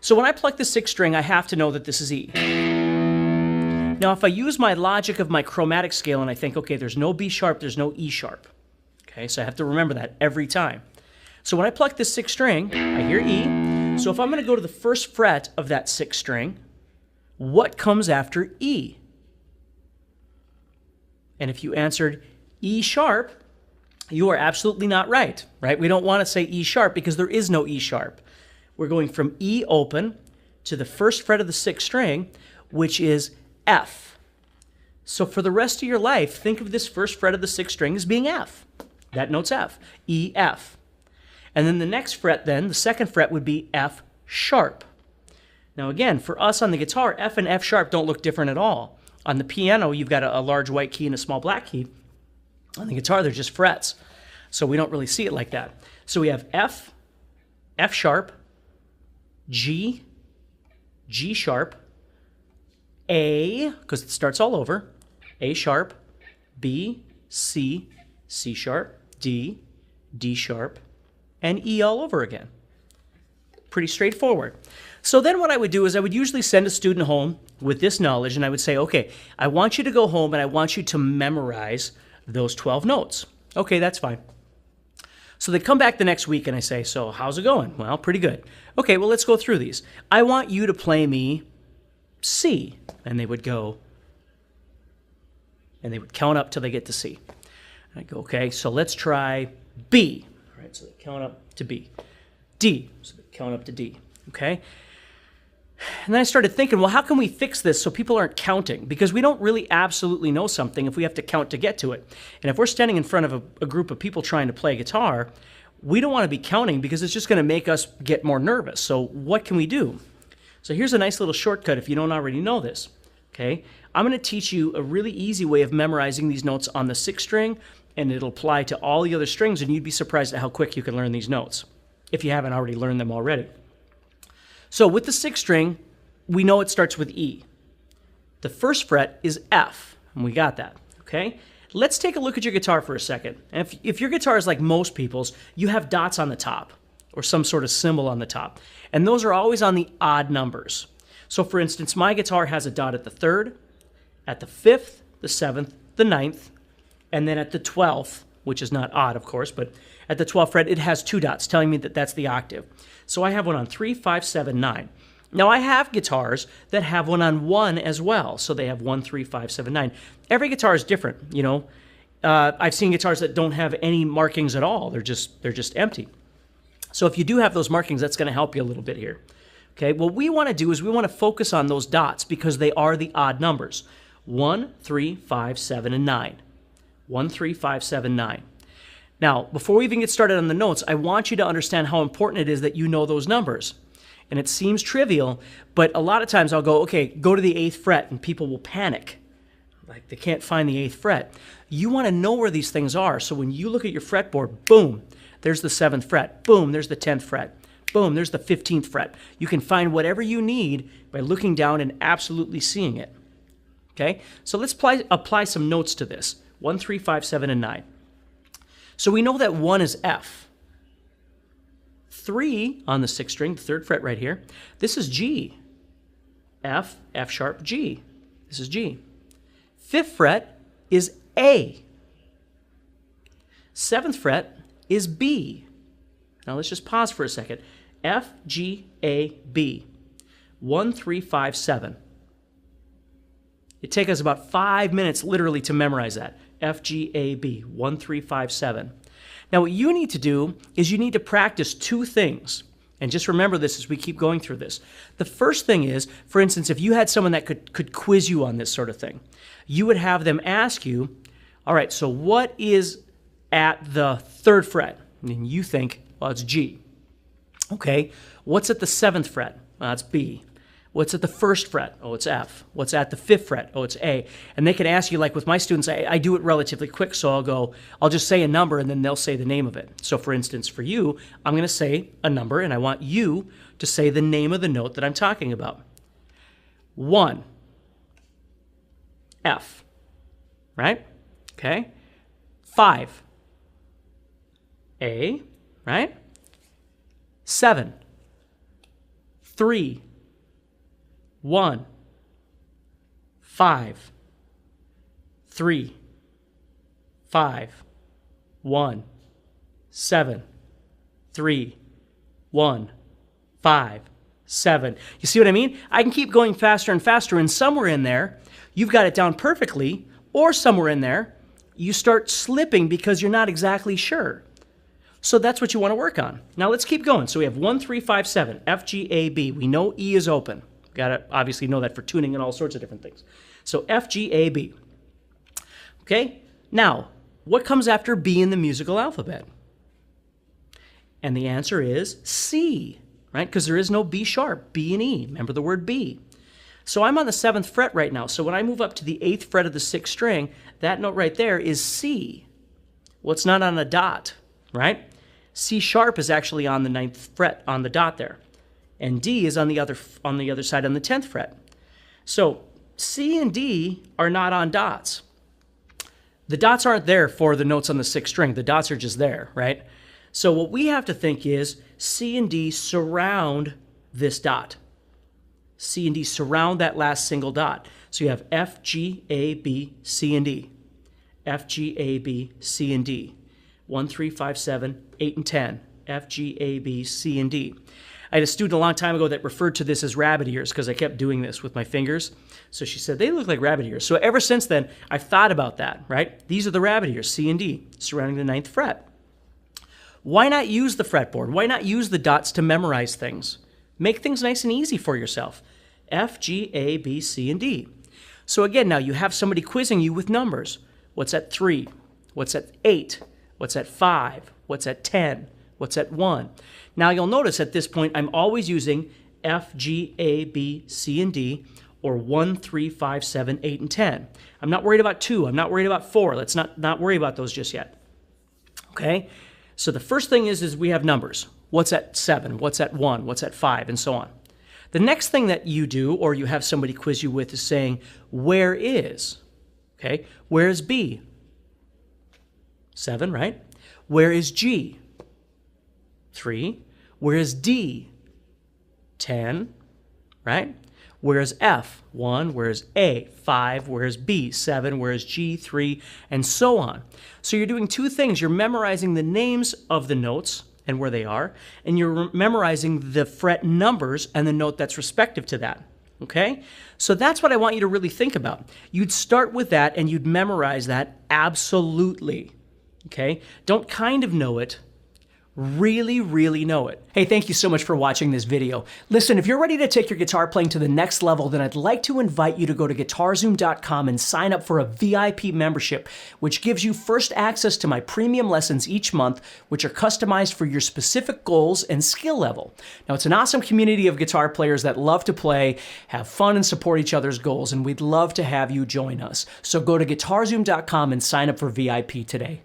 So when I pluck the 6th string, I have to know that this is E. Now, if I use my logic of my chromatic scale and I think, okay, there's no B sharp, there's no E sharp. Okay, so I have to remember that every time. So when I pluck this 6th string, I hear E. So if I'm going to go to the 1st fret of that 6th string, what comes after E? And if you answered E sharp, you are absolutely not right, right? We don't want to say E sharp because there is no E sharp. We're going from E open to the 1st fret of the 6th string, which is F. So for the rest of your life, think of this 1st fret of the 6th string as being F. That note's F, E, F. And then the next fret then, the 2nd fret would be F sharp. Now again, for us on the guitar, F and F sharp don't look different at all. On the piano, you've got a large white key and a small black key. On the guitar, they're just frets. So we don't really see it like that. So we have F, F sharp, G, G sharp, A, because it starts all over, A sharp, B, C, C sharp, D, D sharp, and E all over again. Pretty straightforward. So then what I would do is I would usually send a student home with this knowledge, and I would say, okay, I want you to go home and I want you to memorize those 12 notes. Okay, that's fine. So they come back the next week and I say, so how's it going? Well, pretty good. Okay, well, let's go through these. I want you to play me C. And they would go, and they would count up till they get to C. And I go, okay, so let's try B. All right, so they count up to B. D, so they count up to D, okay? And then I started thinking, well, how can we fix this so people aren't counting? Because we don't really absolutely know something if we have to count to get to it. And if we're standing in front of a group of people trying to play guitar, we don't want to be counting because it's just going to make us get more nervous. So what can we do? So here's a nice little shortcut if you don't already know this, okay? I'm going to teach you a really easy way of memorizing these notes on the 6th string, and it'll apply to all the other strings, and you'd be surprised at how quick you can learn these notes if you haven't already learned them already. So with the 6th string, we know it starts with E. The 1st fret is F, and we got that, okay? Let's take a look at your guitar for a second. And if your guitar is like most people's, you have dots on the top or some sort of symbol on the top, and those are always on the odd numbers. So for instance, my guitar has a dot at the 3rd, at the 5th, the 7th, the 9th, and then at the 12th, which is not odd, of course, but at the 12th fret, it has 2 dots, telling me that that's the octave. So I have one on 3, 5, 7, 9. Now, I have guitars that have one on 1 as well, so they have 1, 3, 5, 7, 9. Every guitar is different, you know. I've seen guitars that don't have any markings at all. They're just empty. So if you do have those markings, that's going to help you a little bit here. Okay, what we want to do is we want to focus on those dots because they are the odd numbers. 1, 3, 5, 7, and 9. 1, 3, 5, 7, 9. Now, before we even get started on the notes, I want you to understand how important it is that you know those numbers. And it seems trivial, but a lot of times I'll go, okay, go to the 8th fret, and people will panic. Like they can't find the 8th fret. You want to know where these things are, so when you look at your fretboard, boom, there's the 7th fret. Boom, there's the 10th fret. Boom, there's the 15th fret. You can find whatever you need by looking down and absolutely seeing it. Okay, so let's apply some notes to this. 1, 3, 5, 7, and 9. So we know that 1 is F. 3 on the 6th string, the 3rd fret right here, this is G. F, F sharp, G. This is G. 5th fret is A. 7th fret is B. Now let's just pause for a second. F, G, A, B. 1, 3, 5, 7. It takes us about 5 minutes literally to memorize that. F, G, A, B. 1, 3, 5, 7. Now what you need to do is you need to practice 2 things. And just remember this as we keep going through this. The first thing is, for instance, if you had someone that could quiz you on this sort of thing, you would have them ask you, all right, so what is at the 3rd fret? And you think, well, it's G. Okay, what's at the 7th fret? Well, it's B. What's at the 1st fret? Oh, it's F. What's at the 5th fret? Oh, it's A. And they can ask you, like with my students, I do it relatively quick, so I'll just say a number and then they'll say the name of it. So for instance, for you, I'm going to say a number and I want you to say the name of the note that I'm talking about. 1, F, right? Okay. 5, A, right? 7, 3, 1, 5, 3, 5, 1, 7, 3, 1, 5, 7. You see what I mean? I can keep going faster and faster, and somewhere in there, you've got it down perfectly, or somewhere in there, you start slipping because you're not exactly sure. So that's what you want to work on. Now let's keep going. So we have 1, 3, 5, 7, F, G, A, B. We know E is open. Got to obviously know that for tuning and all sorts of different things. So F, G, A, B. Okay? Now, what comes after B in the musical alphabet? And the answer is C, right? Because there is no B sharp, B and E. Remember the word B. So I'm on the 7th fret right now. So when I move up to the 8th fret of the 6th string, that note right there is C. Well, it's not on a dot, right? C sharp is actually on the 9th fret on the dot there. And D is on the other side on the 10th fret. So C and D are not on dots. The dots aren't there for the notes on the 6th string. The dots are just there, right? So what we have to think is C and D surround this dot. C and D surround that last single dot. So you have F, G, A, B, C, and D. F, G, A, B, C, and D. 1, 3, 5, 7, 8, and 10. F, G, A, B, C, and D. I had a student a long time ago that referred to this as rabbit ears because I kept doing this with my fingers. So she said, they look like rabbit ears. So ever since then, I've thought about that, right? These are the rabbit ears, C and D, surrounding the 9th fret. Why not use the fretboard? Why not use the dots to memorize things? Make things nice and easy for yourself. F, G, A, B, C, and D. So again, now you have somebody quizzing you with numbers. What's at 3? What's at 8? What's at 5? What's at 10? What's at 1? Now you'll notice at this point, I'm always using F, G, A, B, C, and D, or 1, 3, 5, 7, 8, and 10. I'm not worried about 2. I'm not worried about 4. Let's not worry about those just yet. Okay? So the first thing is we have numbers. What's at 7? What's at 1? What's at 5? And so on. The next thing that you do, or you have somebody quiz you with, is saying, where is? Okay, where is B? 7, right? Where is G? 3. Where is D? 10, right? Where is F? 1. Where is A? 5. Where is B? 7. Where is G? 3, and so on. So you're doing two things. You're memorizing the names of the notes and where they are, and you're memorizing the fret numbers and the note that's respective to that, okay? So that's what I want you to really think about. You'd start with that and you'd memorize that absolutely, okay? Don't kind of know it. Really, really know it. Hey, thank you so much for watching this video. Listen, if you're ready to take your guitar playing to the next level, then I'd like to invite you to go to guitarzoom.com and sign up for a VIP membership, which gives you first access to my premium lessons each month, which are customized for your specific goals and skill level. Now, it's an awesome community of guitar players that love to play, have fun, and support each other's goals, and we'd love to have you join us. So go to guitarzoom.com and sign up for VIP today.